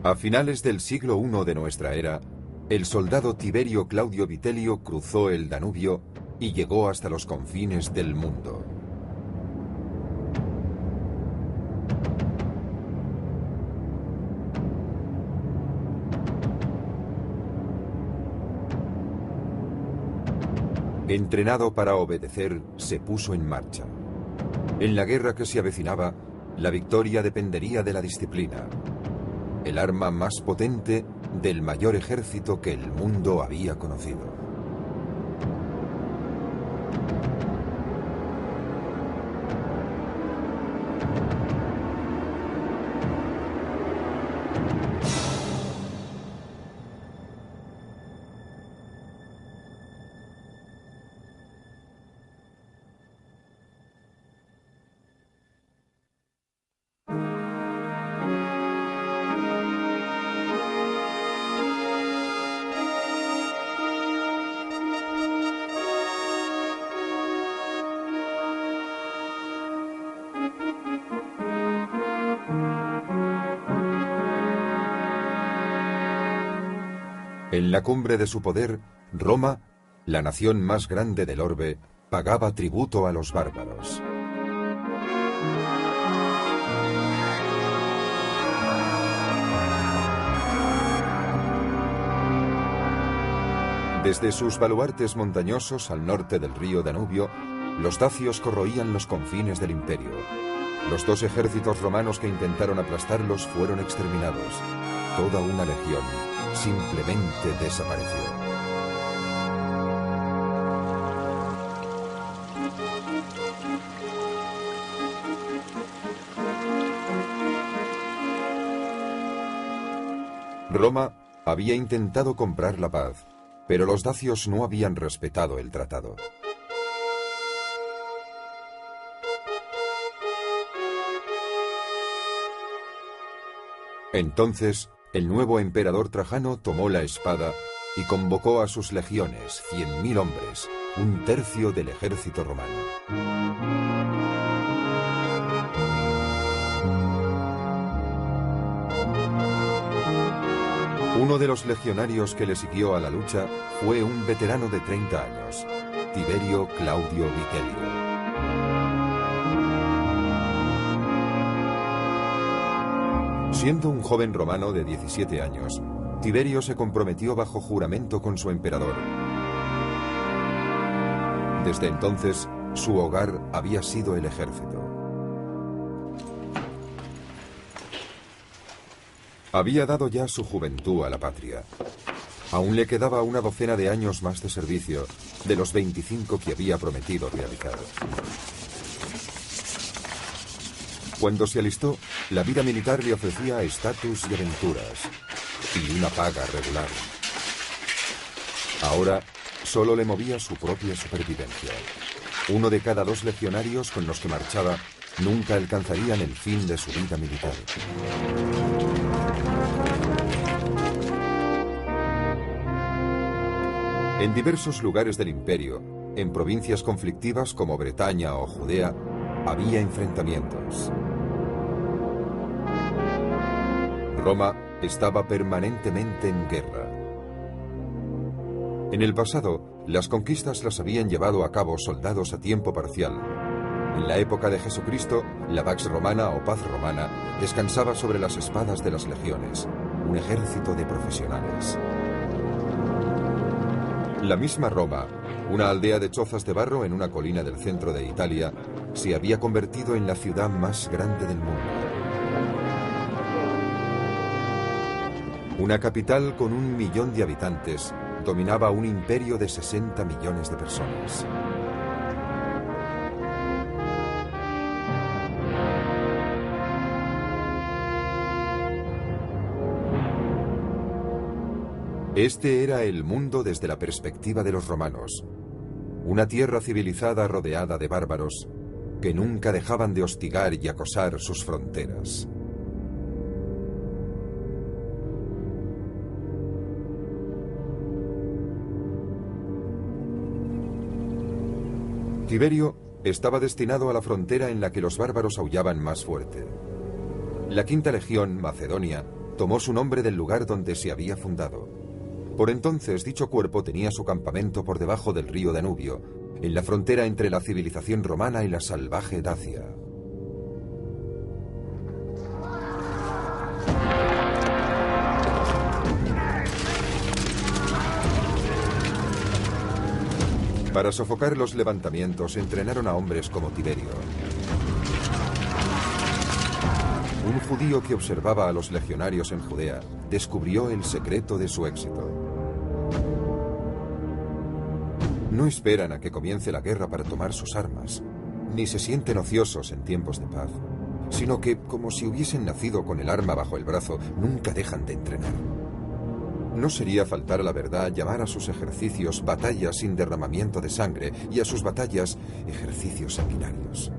A finales del siglo I de nuestra era, el soldado Tiberio Claudio Vitelio cruzó el Danubio y llegó hasta los confines del mundo. Entrenado para obedecer, se puso en marcha. En la guerra que se avecinaba, la victoria dependería de la disciplina, el arma más potente del mayor ejército que el mundo había conocido. En la cumbre de su poder, Roma, la nación más grande del orbe, pagaba tributo a los bárbaros. Desde sus baluartes montañosos al norte del río Danubio, los dacios corroían los confines del imperio. Los dos ejércitos romanos que intentaron aplastarlos fueron exterminados. Toda una legión simplemente desapareció. Roma había intentado comprar la paz, pero los dacios no habían respetado el tratado. Entonces, el nuevo emperador Trajano tomó la espada y convocó a sus legiones, 100.000 hombres, un tercio del ejército romano. Uno de los legionarios que le siguió a la lucha fue un veterano de 30 años, Tiberio Claudio Vitelio. Siendo un joven romano de 17 años, Tiberio se comprometió bajo juramento con su emperador. Desde entonces, su hogar había sido el ejército. Había dado ya su juventud a la patria. Aún le quedaba una docena de años más de servicio, de los 25 que había prometido realizar. Cuando se alistó, la vida militar le ofrecía estatus y aventuras, y una paga regular. Ahora, solo le movía su propia supervivencia. Uno de cada 2 legionarios con los que marchaba nunca alcanzarían el fin de su vida militar. En diversos lugares del imperio, en provincias conflictivas como Bretaña o Judea, había enfrentamientos. Roma estaba permanentemente en guerra. En el pasado, las conquistas las habían llevado a cabo soldados a tiempo parcial. En la época de Jesucristo, la Pax Romana o paz romana descansaba sobre las espadas de las legiones, un ejército de profesionales. La misma Roma, una aldea de chozas de barro en una colina del centro de Italia, se había convertido en la ciudad más grande del mundo. Una capital con 1 millón de habitantes dominaba un imperio de 60 millones de personas. Este era el mundo desde la perspectiva de los romanos. Una tierra civilizada rodeada de bárbaros que nunca dejaban de hostigar y acosar sus fronteras. Tiberio estaba destinado a la frontera en la que los bárbaros aullaban más fuerte. La quinta legión, Macedonia, tomó su nombre del lugar donde se había fundado. Por entonces, dicho cuerpo tenía su campamento por debajo del río Danubio, en la frontera entre la civilización romana y la salvaje Dacia. Para sofocar los levantamientos, entrenaron a hombres como Tiberio. Un judío que observaba a los legionarios en Judea descubrió el secreto de su éxito. No esperan a que comience la guerra para tomar sus armas, ni se sienten ociosos en tiempos de paz, sino que, como si hubiesen nacido con el arma bajo el brazo, nunca dejan de entrenar. No sería faltar a la verdad llamar a sus ejercicios batallas sin derramamiento de sangre y a sus batallas ejercicios sanguinarios.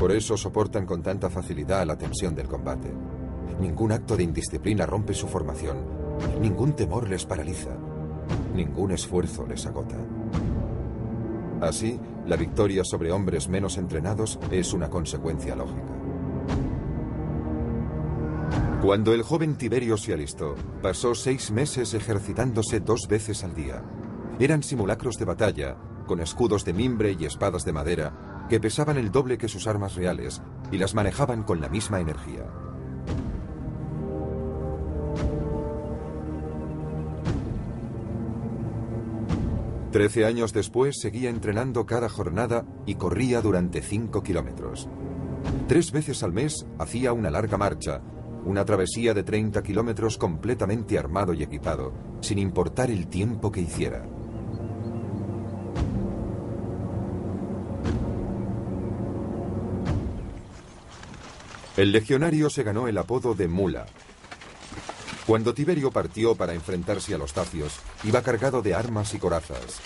Por eso soportan con tanta facilidad la tensión del combate. Ningún acto de indisciplina rompe su formación, ningún temor les paraliza, ningún esfuerzo les agota. Así, la victoria sobre hombres menos entrenados es una consecuencia lógica. Cuando el joven Tiberio se alistó, pasó 6 meses ejercitándose 2 veces al día. Eran simulacros de batalla, con escudos de mimbre y espadas de madera, que pesaban el doble que sus armas reales, y las manejaban con la misma energía. Trece años después seguía entrenando cada jornada y corría durante 5 kilómetros. 3 veces al mes hacía una larga marcha, una travesía de 30 kilómetros completamente armado y equipado, sin importar el tiempo que hiciera. El legionario se ganó el apodo de Mula. Cuando Tiberio partió para enfrentarse a los dacios, iba cargado de armas y corazas.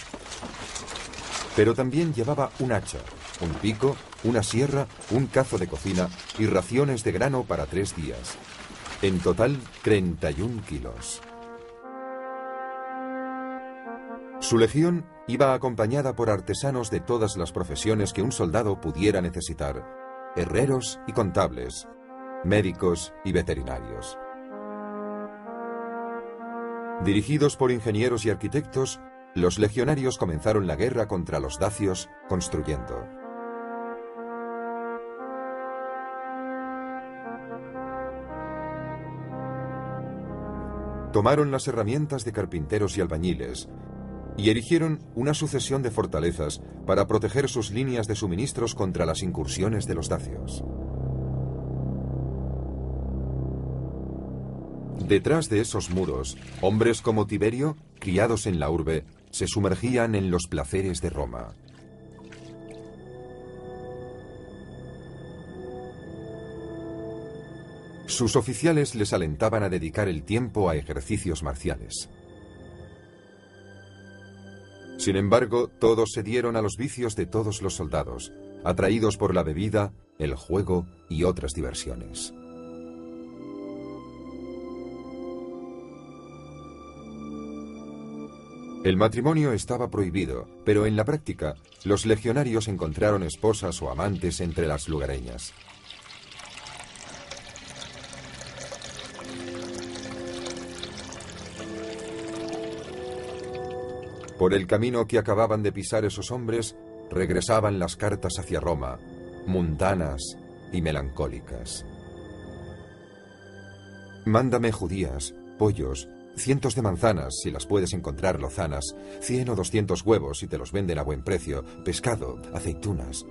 Pero también llevaba un hacha, un pico, una sierra, un cazo de cocina y raciones de grano para 3 días. En total, 31 kilos. Su legión iba acompañada por artesanos de todas las profesiones que un soldado pudiera necesitar: herreros y contables, médicos y veterinarios. Dirigidos por ingenieros y arquitectos, los legionarios comenzaron la guerra contra los dacios construyendo. Tomaron las herramientas de carpinteros y albañiles y erigieron una sucesión de fortalezas para proteger sus líneas de suministros contra las incursiones de los dacios. Detrás de esos muros, hombres como Tiberio, criados en la urbe, se sumergían en los placeres de Roma. Sus oficiales les alentaban a dedicar el tiempo a ejercicios marciales. Sin embargo, todos se dieron a los vicios de todos los soldados, atraídos por la bebida, el juego y otras diversiones. El matrimonio estaba prohibido, pero en la práctica, los legionarios encontraron esposas o amantes entre las lugareñas. Por el camino que acababan de pisar esos hombres, regresaban las cartas hacia Roma, mundanas y melancólicas. Mándame judías, pollos, cientos de manzanas, si las puedes encontrar lozanas, 100 o 200 huevos si te los venden a buen precio, pescado, aceitunas.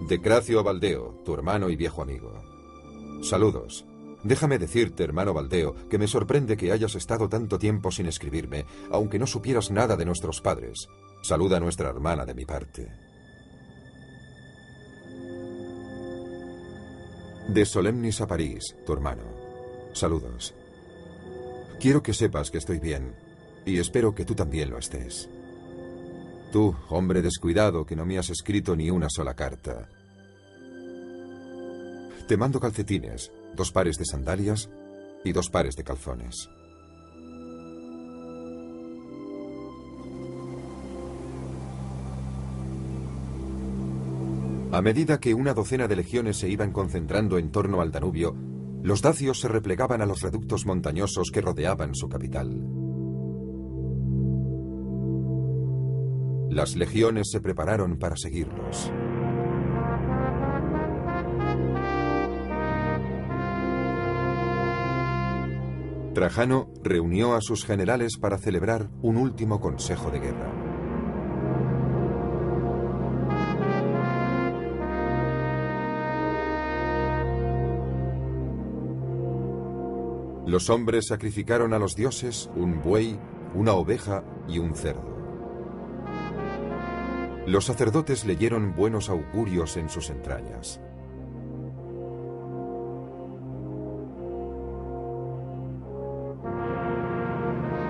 De Cracio Baldeo, tu hermano y viejo amigo. Saludos. Déjame decirte, hermano Baldeo, que me sorprende que hayas estado tanto tiempo sin escribirme, aunque no supieras nada de nuestros padres. Saluda a nuestra hermana de mi parte. De Solemnis a París, tu hermano. Saludos. Quiero que sepas que estoy bien, y espero que tú también lo estés. Tú, hombre descuidado, que no me has escrito ni una sola carta. Te mando calcetines, 2 pares de sandalias y 2 pares de calzones. A medida que una docena de legiones se iban concentrando en torno al Danubio, Los dacios se replegaban a los reductos montañosos que rodeaban su capital. Las legiones se prepararon para seguirlos. Trajano reunió a sus generales para celebrar un último consejo de guerra. Los hombres sacrificaron a los dioses un buey, una oveja y un cerdo. Los sacerdotes leyeron buenos augurios en sus entrañas.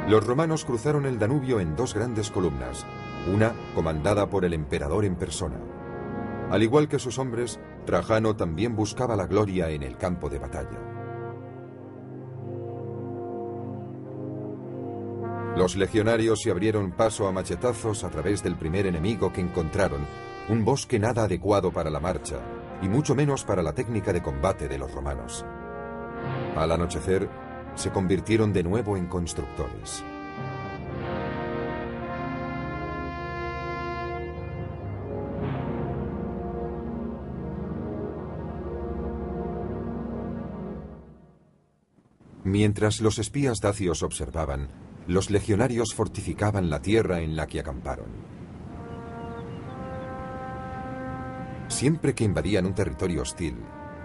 Los romanos cruzaron el Danubio en dos grandes columnas, una comandada por el emperador en persona. Al igual que sus hombres, Trajano también buscaba la gloria en el campo de batalla. Los legionarios se abrieron paso a machetazos a través del primer enemigo que encontraron, un bosque nada adecuado para la marcha, y mucho menos para la técnica de combate de los romanos. Al anochecer, se convirtieron de nuevo en constructores. Mientras los espías dacios observaban, los legionarios fortificaban la tierra en la que acamparon. Siempre que invadían un territorio hostil,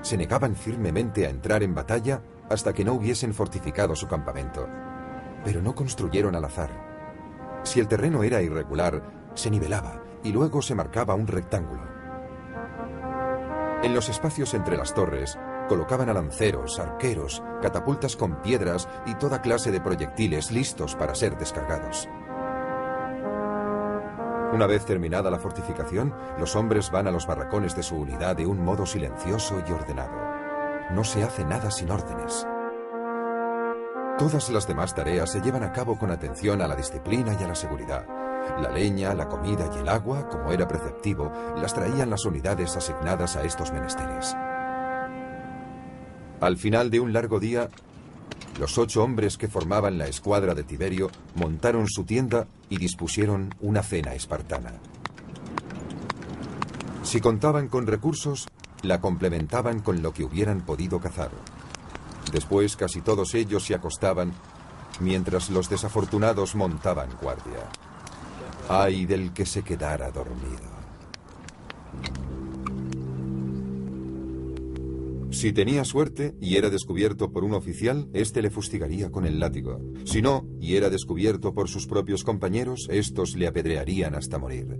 se negaban firmemente a entrar en batalla hasta que no hubiesen fortificado su campamento. Pero no construyeron al azar. Si el terreno era irregular, se nivelaba y luego se marcaba un rectángulo. En los espacios entre las torres, colocaban a lanceros, arqueros, catapultas con piedras y toda clase de proyectiles listos para ser descargados. Una vez terminada la fortificación, los hombres van a los barracones de su unidad de un modo silencioso y ordenado. No se hace nada sin órdenes. Todas las demás tareas se llevan a cabo con atención a la disciplina y a la seguridad. La leña, la comida y el agua, como era preceptivo, las traían las unidades asignadas a estos menesteres. Al final de un largo día, los 8 hombres que formaban la escuadra de Tiberio montaron su tienda y dispusieron una cena espartana. Si contaban con recursos, la complementaban con lo que hubieran podido cazar. Después casi todos ellos se acostaban, mientras los desafortunados montaban guardia. ¡Ay del que se quedara dormido! Si tenía suerte y era descubierto por un oficial, éste le fustigaría con el látigo. Si no, y era descubierto por sus propios compañeros, estos le apedrearían hasta morir.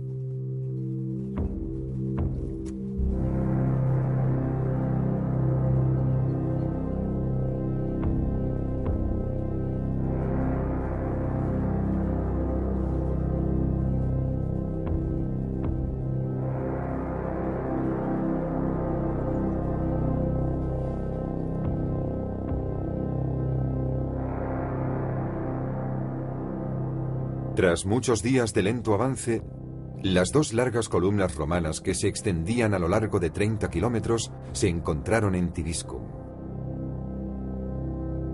Tras muchos días de lento avance, las 2 largas columnas romanas que se extendían a lo largo de 30 kilómetros se encontraron en Tibiscum.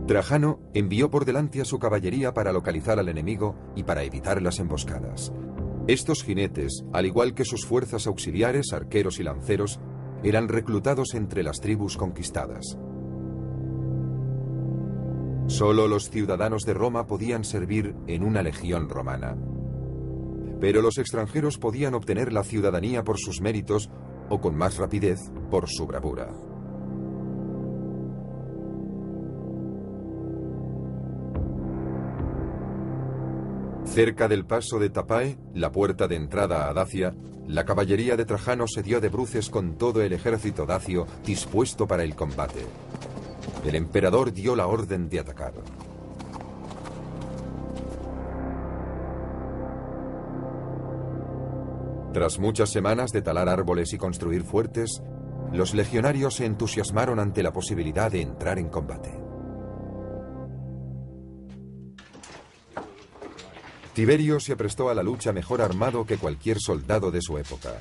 Trajano envió por delante a su caballería para localizar al enemigo y para evitar las emboscadas. Estos jinetes, al igual que sus fuerzas auxiliares, arqueros y lanceros, eran reclutados entre las tribus conquistadas. Solo los ciudadanos de Roma podían servir en una legión romana. Pero los extranjeros podían obtener la ciudadanía por sus méritos o con más rapidez por su bravura. Cerca del paso de Tapae, la puerta de entrada a Dacia, la caballería de Trajano se dio de bruces con todo el ejército dacio dispuesto para el combate. El emperador dio la orden de atacar. Tras muchas semanas de talar árboles y construir fuertes, los legionarios se entusiasmaron ante la posibilidad de entrar en combate. Tiberio se prestó a la lucha mejor armado que cualquier soldado de su época.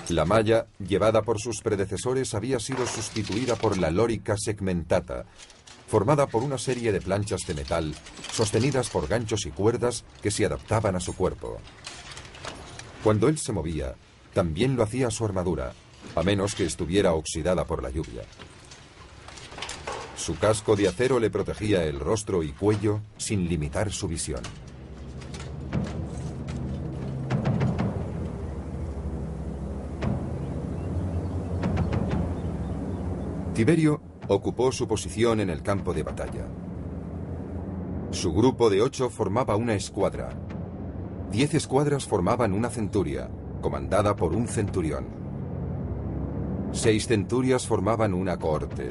La malla, llevada por sus predecesores, había sido sustituida por la lorica segmentata, formada por una serie de planchas de metal sostenidas por ganchos y cuerdas que se adaptaban a su cuerpo. Cuando él se movía, también lo hacía su armadura, a menos que estuviera oxidada por la lluvia. Su casco de acero le protegía el rostro y cuello sin limitar su visión. Tiberio ocupó su posición en el campo de batalla. Su grupo de 8 formaba una escuadra. 10 escuadras formaban una centuria, comandada por un centurión. 6 centurias formaban una cohorte,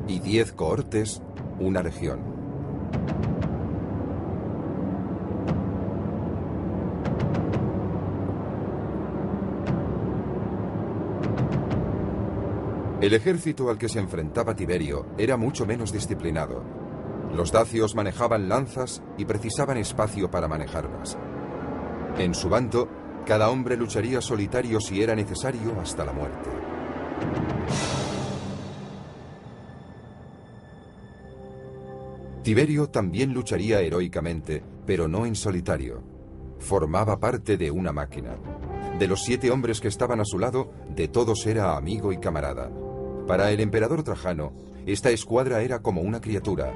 y 10 cohortes, una legión. El ejército al que se enfrentaba Tiberio era mucho menos disciplinado. Los dacios manejaban lanzas y precisaban espacio para manejarlas. En su bando, cada hombre lucharía solitario si era necesario hasta la muerte. Tiberio también lucharía heroicamente, pero no en solitario. Formaba parte de una máquina. De los 7 hombres que estaban a su lado, de todos era amigo y camarada. Para el emperador Trajano, esta escuadra era como una criatura,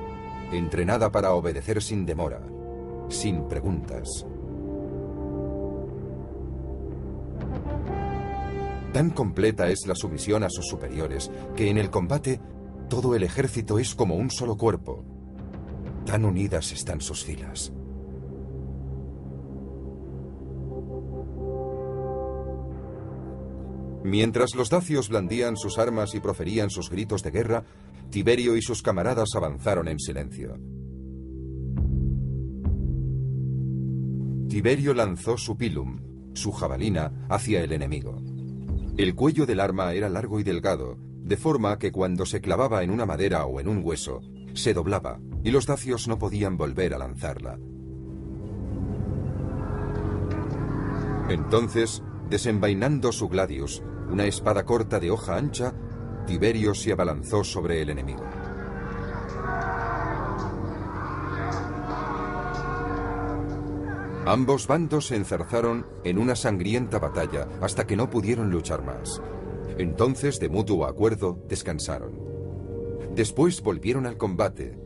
entrenada para obedecer sin demora, sin preguntas. Tan completa es la sumisión a sus superiores que en el combate todo el ejército es como un solo cuerpo. Tan unidas están sus filas. Mientras los dacios blandían sus armas y proferían sus gritos de guerra, Tiberio y sus camaradas avanzaron en silencio. Tiberio lanzó su pilum, su jabalina, hacia el enemigo. El cuello del arma era largo y delgado, de forma que cuando se clavaba en una madera o en un hueso, se doblaba, y los dacios no podían volver a lanzarla. Entonces, desenvainando su gladius, una espada corta de hoja ancha, Tiberio se abalanzó sobre el enemigo. Ambos bandos se enzarzaron en una sangrienta batalla hasta que no pudieron luchar más. Entonces, de mutuo acuerdo, descansaron. Después volvieron al combate.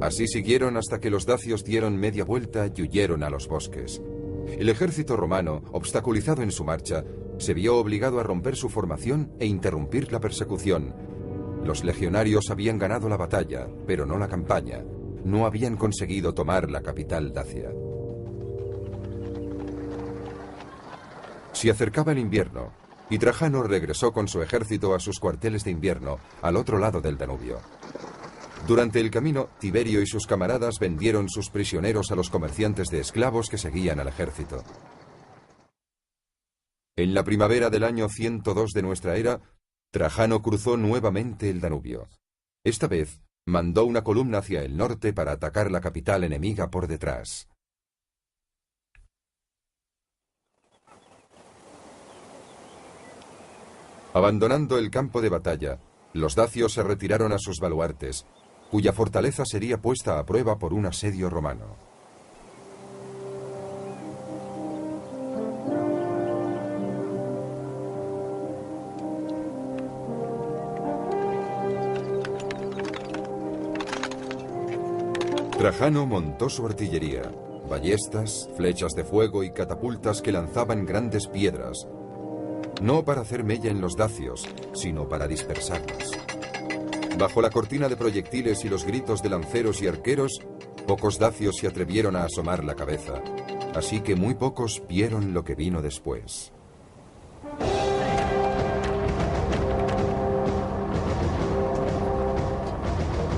Así siguieron hasta que los dacios dieron media vuelta y huyeron a los bosques. El ejército romano, obstaculizado en su marcha, se vio obligado a romper su formación e interrumpir la persecución. Los legionarios habían ganado la batalla, pero no la campaña. No habían conseguido tomar la capital dacia. Se acercaba el invierno, y Trajano regresó con su ejército a sus cuarteles de invierno, al otro lado del Danubio. Durante el camino, Tiberio y sus camaradas vendieron sus prisioneros a los comerciantes de esclavos que seguían al ejército. En la primavera del año 102 de nuestra era, Trajano cruzó nuevamente el Danubio. Esta vez, mandó una columna hacia el norte para atacar la capital enemiga por detrás. Abandonando el campo de batalla, los dacios se retiraron a sus baluartes, cuya fortaleza sería puesta a prueba por un asedio romano. Trajano montó su artillería, ballestas, flechas de fuego y catapultas que lanzaban grandes piedras, no para hacer mella en los dacios, sino para dispersarlas. Bajo la cortina de proyectiles y los gritos de lanceros y arqueros, pocos dacios se atrevieron a asomar la cabeza, así que muy pocos vieron lo que vino después.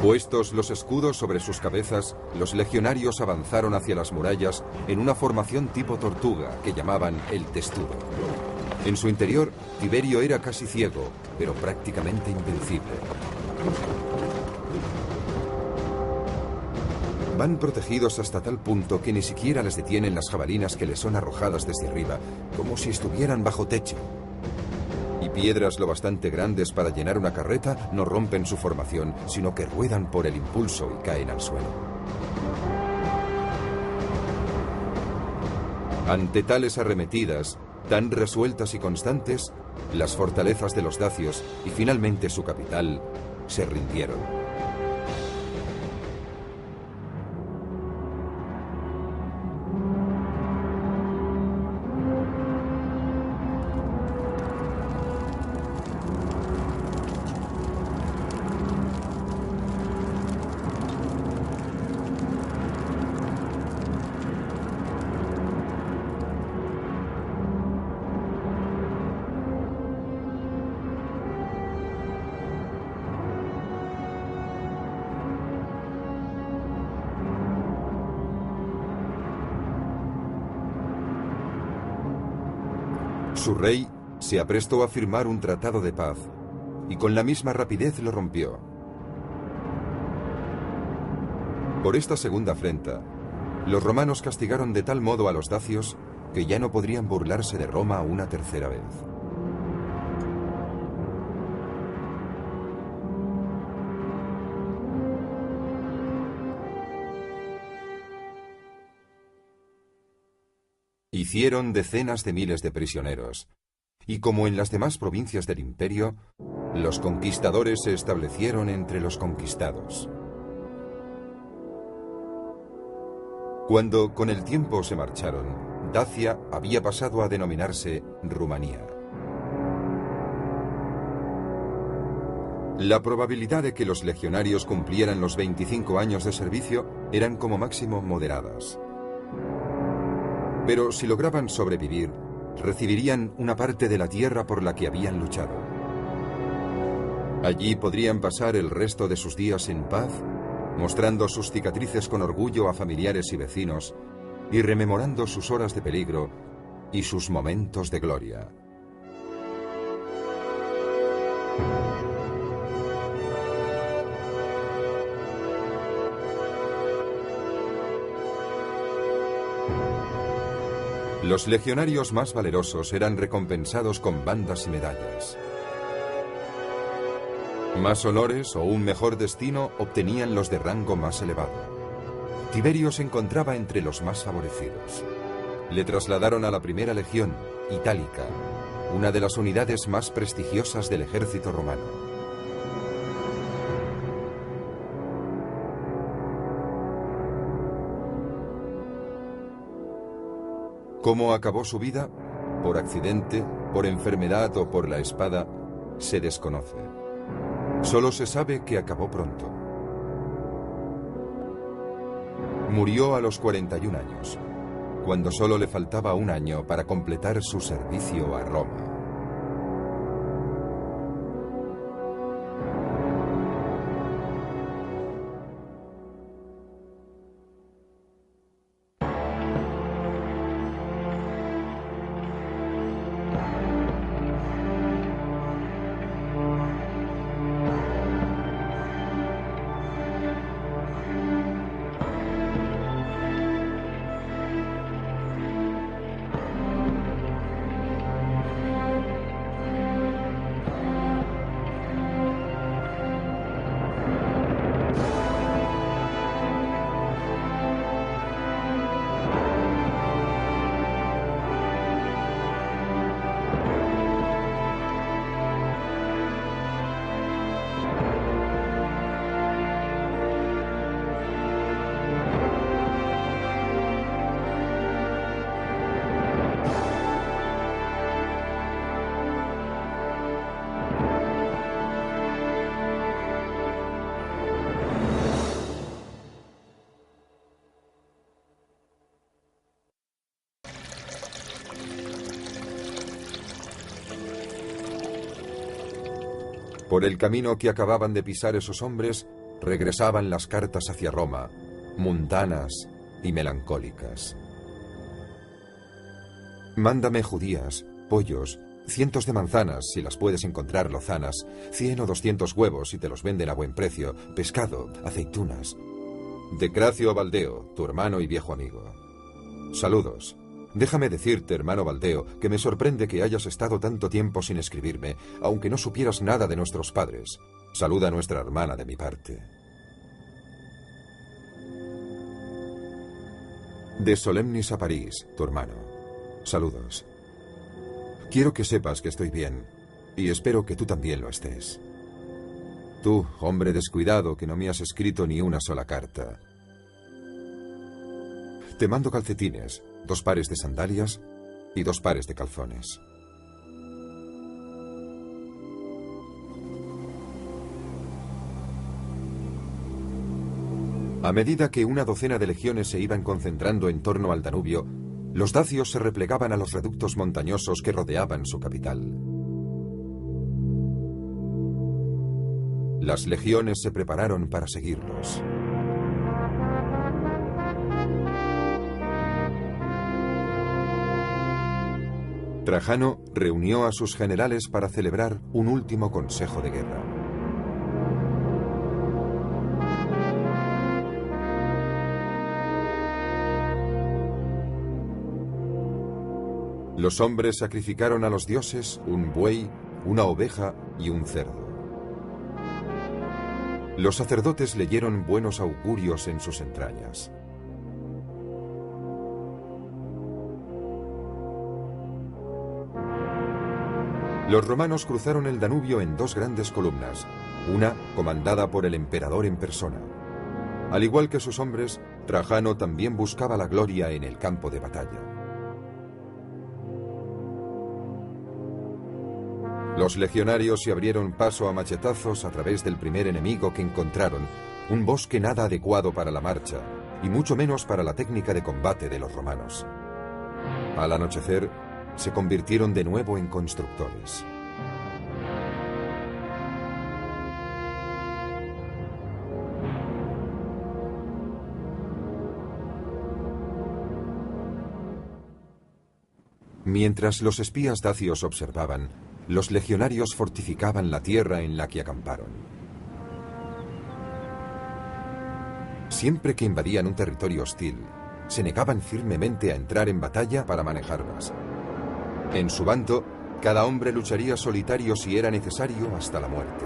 Puestos los escudos sobre sus cabezas, los legionarios avanzaron hacia las murallas en una formación tipo tortuga que llamaban el testudo. En su interior, Tiberio era casi ciego, pero prácticamente invencible. Van protegidos hasta tal punto que ni siquiera les detienen las jabalinas que les son arrojadas desde arriba, como si estuvieran bajo techo. Y piedras lo bastante grandes para llenar una carreta no rompen su formación, sino que ruedan por el impulso y caen al suelo. Ante tales arremetidas, tan resueltas y constantes, las fortalezas de los dacios y finalmente su capital se rindieron. Su rey se aprestó a firmar un tratado de paz y con la misma rapidez lo rompió. Por esta segunda afrenta, los romanos castigaron de tal modo a los dacios que ya no podrían burlarse de Roma una tercera vez. Hicieron decenas de miles de prisioneros, y como en las demás provincias del imperio, los conquistadores se establecieron entre los conquistados. Cuando con el tiempo se marcharon, Dacia había pasado a denominarse Rumanía. La probabilidad de que los legionarios cumplieran los 25 años de servicio eran como máximo moderadas. Pero si lograban sobrevivir, recibirían una parte de la tierra por la que habían luchado. Allí podrían pasar el resto de sus días en paz, mostrando sus cicatrices con orgullo a familiares y vecinos, y rememorando sus horas de peligro y sus momentos de gloria. Los legionarios más valerosos eran recompensados con bandas y medallas. Más honores o un mejor destino obtenían los de rango más elevado. Tiberio se encontraba entre los más favorecidos. Le trasladaron a la primera legión, Itálica, una de las unidades más prestigiosas del ejército romano. ¿Cómo acabó su vida? Por accidente, por enfermedad o por la espada, se desconoce. Solo se sabe que acabó pronto. Murió a los 41 años, cuando solo le faltaba un año para completar su servicio a Roma. Por el camino que acababan de pisar esos hombres, regresaban las cartas hacia Roma, mundanas y melancólicas. Mándame judías, pollos, cientos de manzanas, si las puedes encontrar lozanas, 100 o 200 huevos si te los venden a buen precio, pescado, aceitunas. Decracio Baldeo, tu hermano y viejo amigo. Saludos. Déjame decirte, hermano Baldeo, que me sorprende que hayas estado tanto tiempo sin escribirme, aunque no supieras nada de nuestros padres. Saluda a nuestra hermana de mi parte. De Solemnis a París, tu hermano. Saludos. Quiero que sepas que estoy bien, y espero que tú también lo estés. Tú, hombre descuidado, que no me has escrito ni una sola carta. Te mando calcetines, 2 pares de sandalias y 2 pares de calzones. A medida que una docena de legiones se iban concentrando en torno al Danubio, los dacios se replegaban a los reductos montañosos que rodeaban su capital. Las legiones se prepararon para seguirlos. Trajano reunió a sus generales para celebrar un último consejo de guerra. Los hombres sacrificaron a los dioses un buey, una oveja y un cerdo. Los sacerdotes leyeron buenos augurios en sus entrañas. Los romanos cruzaron el Danubio en 2 grandes columnas, una comandada por el emperador en persona. Al igual que sus hombres, Trajano también buscaba la gloria en el campo de batalla. Los legionarios se abrieron paso a machetazos a través del primer enemigo que encontraron, un bosque nada adecuado para la marcha, y mucho menos para la técnica de combate de los romanos. Al anochecer, se convirtieron de nuevo en constructores. Mientras los espías dacios observaban, los legionarios fortificaban la tierra en la que acamparon. Siempre que invadían un territorio hostil, se negaban firmemente a entrar en batalla para manejar armas. En su bando, cada hombre lucharía solitario si era necesario hasta la muerte.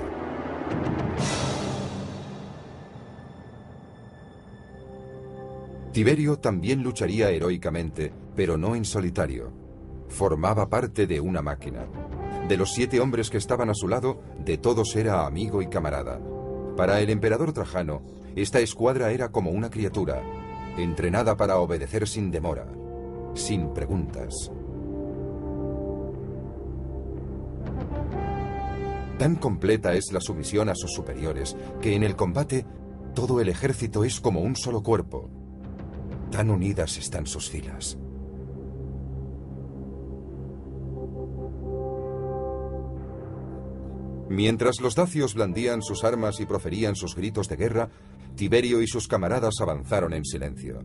Tiberio también lucharía heroicamente, pero no en solitario. Formaba parte de una máquina. De los 7 hombres que estaban a su lado, de todos era amigo y camarada. Para el emperador Trajano, esta escuadra era como una criatura, entrenada para obedecer sin demora, sin preguntas. Tan completa es la sumisión a sus superiores, que en el combate todo el ejército es como un solo cuerpo. Tan unidas están sus filas. Mientras los dacios blandían sus armas y proferían sus gritos de guerra, Tiberio y sus camaradas avanzaron en silencio.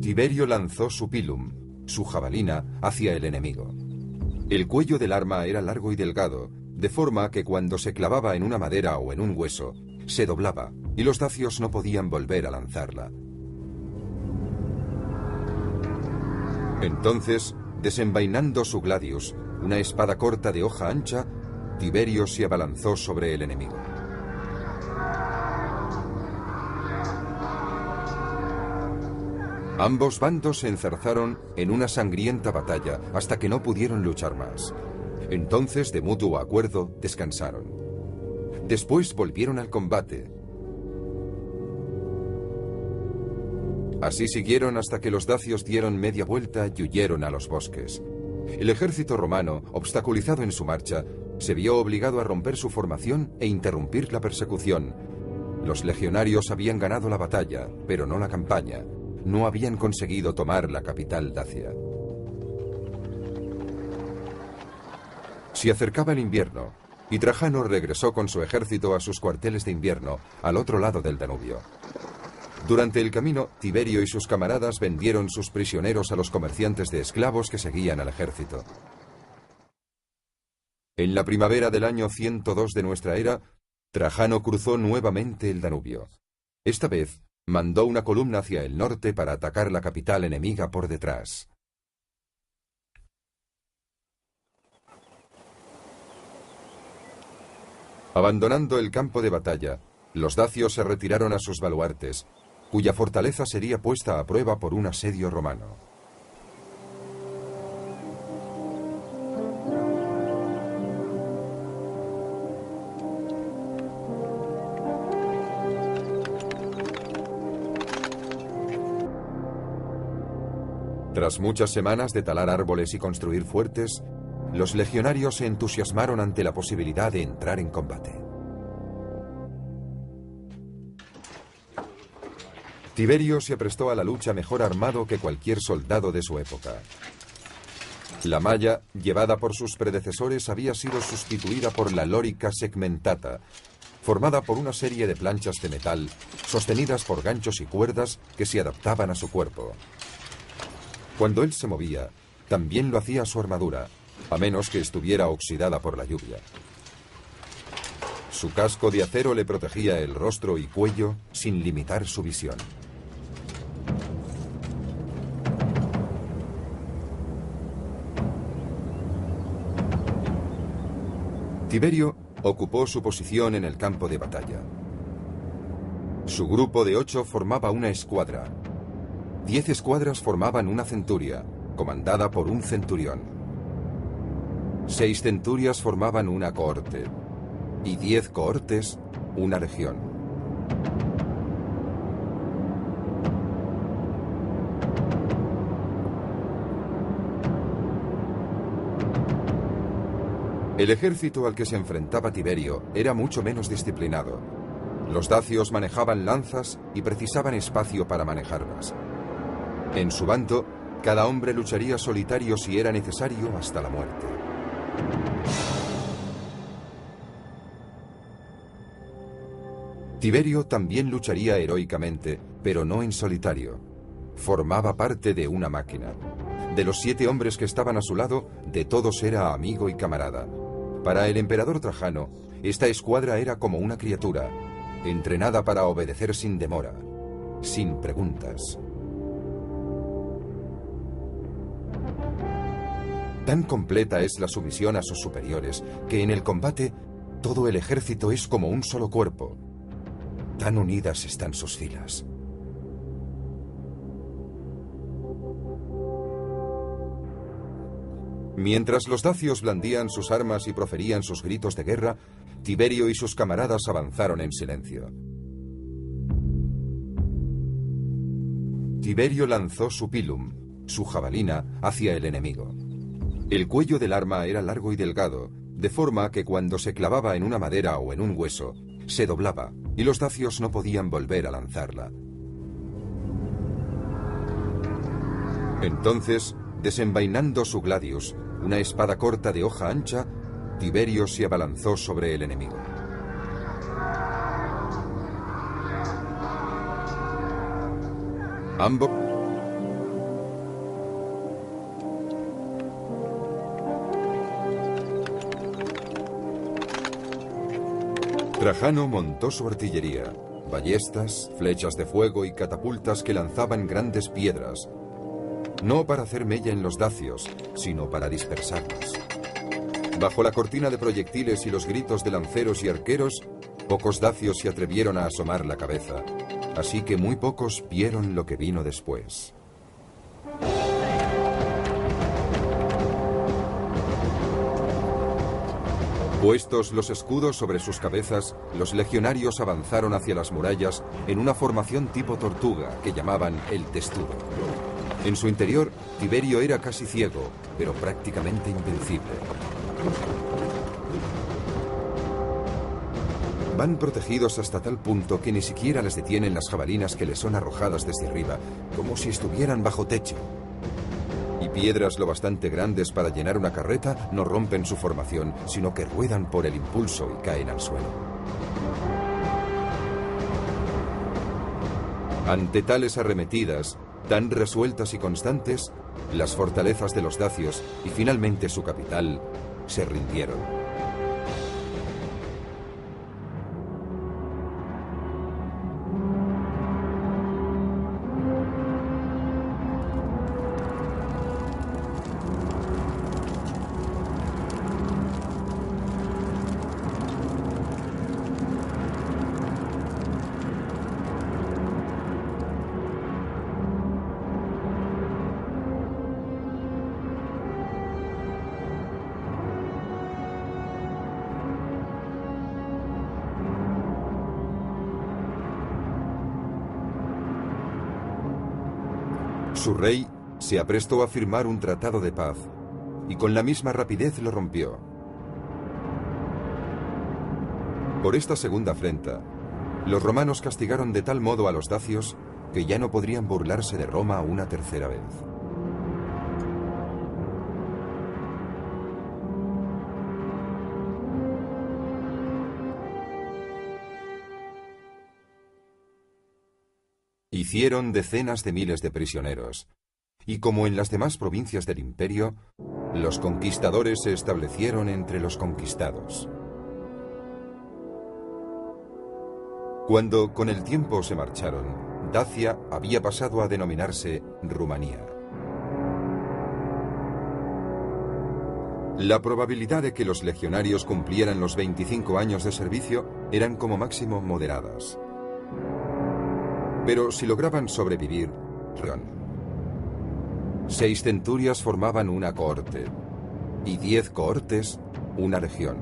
Tiberio lanzó su pilum, su jabalina, hacia el enemigo. El cuello del arma era largo y delgado, de forma que cuando se clavaba en una madera o en un hueso, se doblaba, y los dacios no podían volver a lanzarla. Entonces, desenvainando su gladius, una espada corta de hoja ancha, Tiberio se abalanzó sobre el enemigo. Ambos bandos se enzarzaron en una sangrienta batalla hasta que no pudieron luchar más. Entonces, de mutuo acuerdo, descansaron. Después volvieron al combate. Así siguieron hasta que los dacios dieron media vuelta y huyeron a los bosques. El ejército romano, obstaculizado en su marcha, se vio obligado a romper su formación e interrumpir la persecución. Los legionarios habían ganado la batalla, pero no la campaña. No habían conseguido tomar la capital dacia. Se acercaba el invierno, y Trajano regresó con su ejército a sus cuarteles de invierno, al otro lado del Danubio. Durante el camino, Tiberio y sus camaradas vendieron sus prisioneros a los comerciantes de esclavos que seguían al ejército. En la primavera del año 102 de nuestra era, Trajano cruzó nuevamente el Danubio. Esta vez mandó una columna hacia el norte para atacar la capital enemiga por detrás. Abandonando el campo de batalla, los dacios se retiraron a sus baluartes, cuya fortaleza sería puesta a prueba por un asedio romano. Tras muchas semanas de talar árboles y construir fuertes, los legionarios se entusiasmaron ante la posibilidad de entrar en combate. Tiberio se prestó a la lucha mejor armado que cualquier soldado de su época. La malla, llevada por sus predecesores, había sido sustituida por la lorica segmentata, formada por una serie de planchas de metal, sostenidas por ganchos y cuerdas que se adaptaban a su cuerpo. Cuando él se movía, también lo hacía su armadura, a menos que estuviera oxidada por la lluvia. Su casco de acero le protegía el rostro y cuello sin limitar su visión. Tiberio ocupó su posición en el campo de batalla. Su grupo de 8 formaba una escuadra. 10 escuadras formaban una centuria, comandada por un centurión. 6 centurias formaban una cohorte, y 10 cohortes, una legión. El ejército al que se enfrentaba Tiberio era mucho menos disciplinado. Los dacios manejaban lanzas y precisaban espacio para manejarlas. En su bando, cada hombre lucharía solitario si era necesario hasta la muerte. Tiberio también lucharía heroicamente, pero no en solitario. Formaba parte de una máquina. De los 7 hombres que estaban a su lado, de todos era amigo y camarada. Para el emperador Trajano, esta escuadra era como una criatura, entrenada para obedecer sin demora, sin preguntas. Tan completa es la sumisión a sus superiores que en el combate todo el ejército es como un solo cuerpo. Tan unidas están sus filas. Mientras los dacios blandían sus armas y proferían sus gritos de guerra, Tiberio y sus camaradas avanzaron en silencio. Tiberio lanzó su pilum, su jabalina, hacia el enemigo. El cuello del arma era largo y delgado, de forma que cuando se clavaba en una madera o en un hueso, se doblaba, y los dacios no podían volver a lanzarla. Entonces, desenvainando su gladius, una espada corta de hoja ancha, Tiberio se abalanzó sobre el enemigo. Ambos... Trajano montó su artillería, ballestas, flechas de fuego y catapultas que lanzaban grandes piedras, no para hacer mella en los dacios, sino para dispersarlos. Bajo la cortina de proyectiles y los gritos de lanceros y arqueros, pocos dacios se atrevieron a asomar la cabeza, así que muy pocos vieron lo que vino después. Puestos los escudos sobre sus cabezas, los legionarios avanzaron hacia las murallas en una formación tipo tortuga que llamaban el testudo. En su interior, Tiberio era casi ciego, pero prácticamente invencible. Van protegidos hasta tal punto que ni siquiera les detienen las jabalinas que les son arrojadas desde arriba, como si estuvieran bajo techo. Y piedras lo bastante grandes para llenar una carreta no rompen su formación, sino que ruedan por el impulso y caen al suelo. Ante tales arremetidas, tan resueltas y constantes, las fortalezas de los dacios y finalmente su capital se rindieron. Su rey se aprestó a firmar un tratado de paz y con la misma rapidez lo rompió. Por esta segunda afrenta, los romanos castigaron de tal modo a los dacios que ya no podrían burlarse de Roma una tercera vez. Hicieron decenas de miles de prisioneros, y como en las demás provincias del imperio, los conquistadores se establecieron entre los conquistados. Cuando con el tiempo se marcharon, Dacia había pasado a denominarse Rumanía. La probabilidad de que los legionarios cumplieran los 25 años de servicio eran como máximo moderadas. Pero si lograban sobrevivir, 6 centurias formaban una cohorte, y 10 cohortes una legión.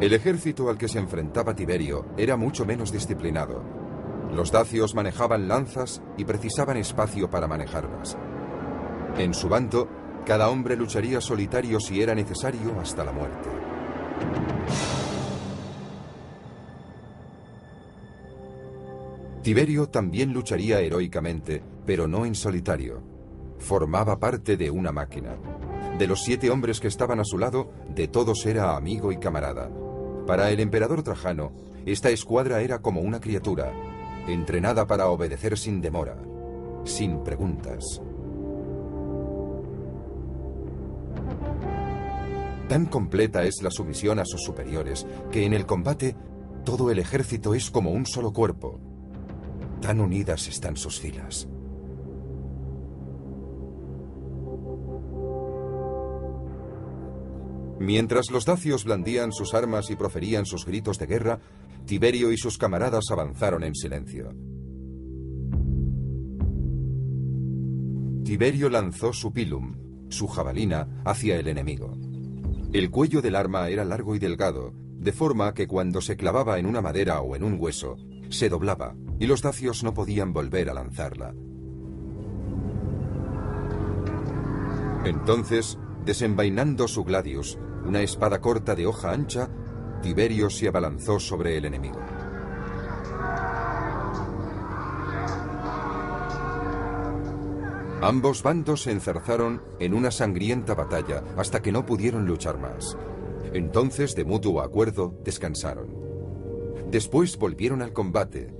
El ejército al que se enfrentaba Tiberio era mucho menos disciplinado. Los dacios manejaban lanzas y precisaban espacio para manejarlas. En su bando, cada hombre lucharía solitario si era necesario hasta la muerte. Tiberio también lucharía heroicamente, pero no en solitario. Formaba parte de una máquina. De los 7 hombres que estaban a su lado, de todos era amigo y camarada. Para el emperador Trajano, esta escuadra era como una criatura, entrenada para obedecer sin demora, sin preguntas. Tan completa es la sumisión a sus superiores que en el combate todo el ejército es como un solo cuerpo. Tan unidas están sus filas. Mientras los dacios blandían sus armas y proferían sus gritos de guerra, Tiberio y sus camaradas avanzaron en silencio. Tiberio lanzó su pilum, su jabalina, hacia el enemigo. El cuello del arma era largo y delgado, de forma que cuando se clavaba en una madera o en un hueso, se doblaba, y los dacios no podían volver a lanzarla. Entonces, desenvainando su gladius, una espada corta de hoja ancha, Tiberio se abalanzó sobre el enemigo. Ambos bandos se enzarzaron en una sangrienta batalla hasta que no pudieron luchar más. Entonces, de mutuo acuerdo, descansaron. Después volvieron al combate.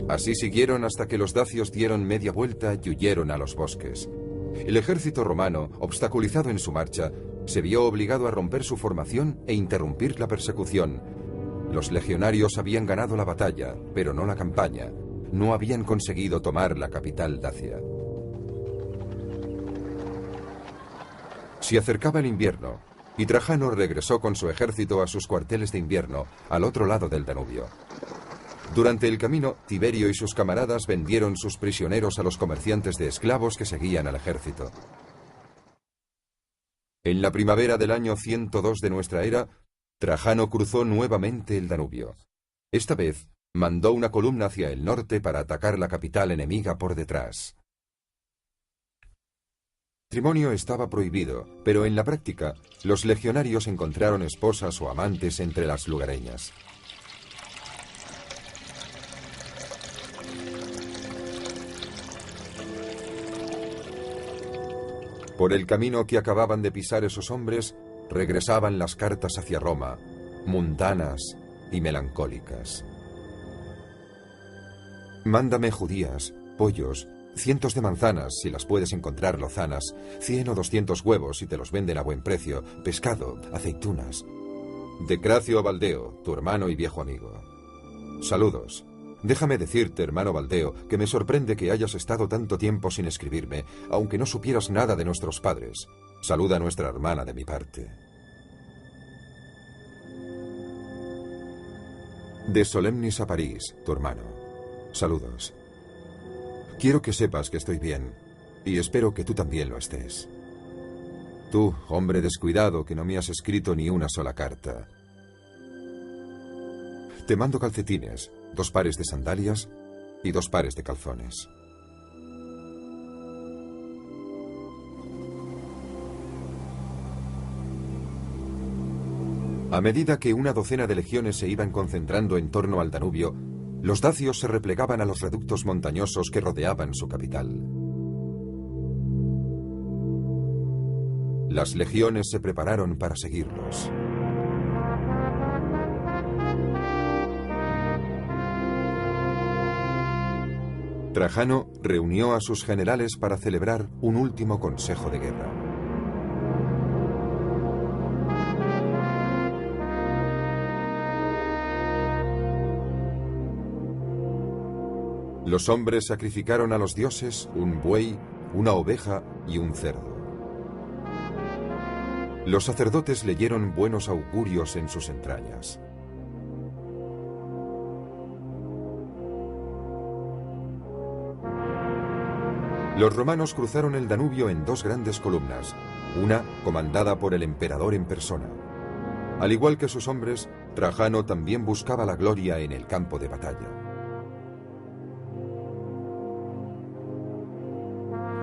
Así siguieron hasta que los dacios dieron media vuelta y huyeron a los bosques. El ejército romano, obstaculizado en su marcha, se vio obligado a romper su formación e interrumpir la persecución. Los legionarios habían ganado la batalla, pero no la campaña. No habían conseguido tomar la capital Dacia. Se acercaba el invierno, y Trajano regresó con su ejército a sus cuarteles de invierno, al otro lado del Danubio. Durante el camino, Tiberio y sus camaradas vendieron sus prisioneros a los comerciantes de esclavos que seguían al ejército. En la primavera del año 102 de nuestra era, Trajano cruzó nuevamente el Danubio. Esta vez, mandó una columna hacia el norte para atacar la capital enemiga por detrás. El matrimonio estaba prohibido, pero en la práctica, los legionarios encontraron esposas o amantes entre las lugareñas. Por el camino que acababan de pisar esos hombres, regresaban las cartas hacia Roma, mundanas y melancólicas. Mándame judías, pollos, cientos de manzanas si las puedes encontrar lozanas, 100 o 200 huevos si te los venden a buen precio, pescado, aceitunas. De Cracio Baldeo, tu hermano y viejo amigo. Saludos. Déjame decirte, hermano Baldeo, que me sorprende que hayas estado tanto tiempo sin escribirme, aunque no supieras nada de nuestros padres. Saluda a nuestra hermana de mi parte. De Solemnis a París, tu hermano. Saludos. Quiero que sepas que estoy bien, y espero que tú también lo estés. Tú, hombre descuidado, que no me has escrito ni una sola carta. Te mando calcetines, 2 pares de sandalias y 2 pares de calzones. A medida que una docena de legiones se iban concentrando en torno al Danubio, los dacios se replegaban a los reductos montañosos que rodeaban su capital. Las legiones se prepararon para seguirlos. Trajano reunió a sus generales para celebrar un último consejo de guerra. Los hombres sacrificaron a los dioses un buey, una oveja y un cerdo. Los sacerdotes leyeron buenos augurios en sus entrañas. Los romanos cruzaron el Danubio en 2 grandes columnas, una comandada por el emperador en persona. Al igual que sus hombres, Trajano también buscaba la gloria en el campo de batalla.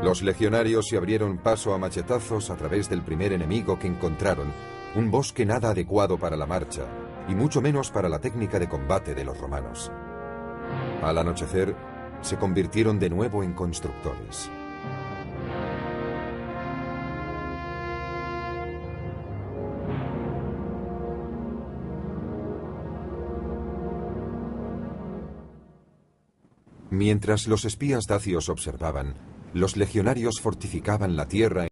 Los legionarios se abrieron paso a machetazos a través del primer enemigo que encontraron, un bosque nada adecuado para la marcha, y mucho menos para la técnica de combate de los romanos. Al anochecer, se convirtieron de nuevo en constructores. Mientras los espías dacios observaban, los legionarios fortificaban la tierra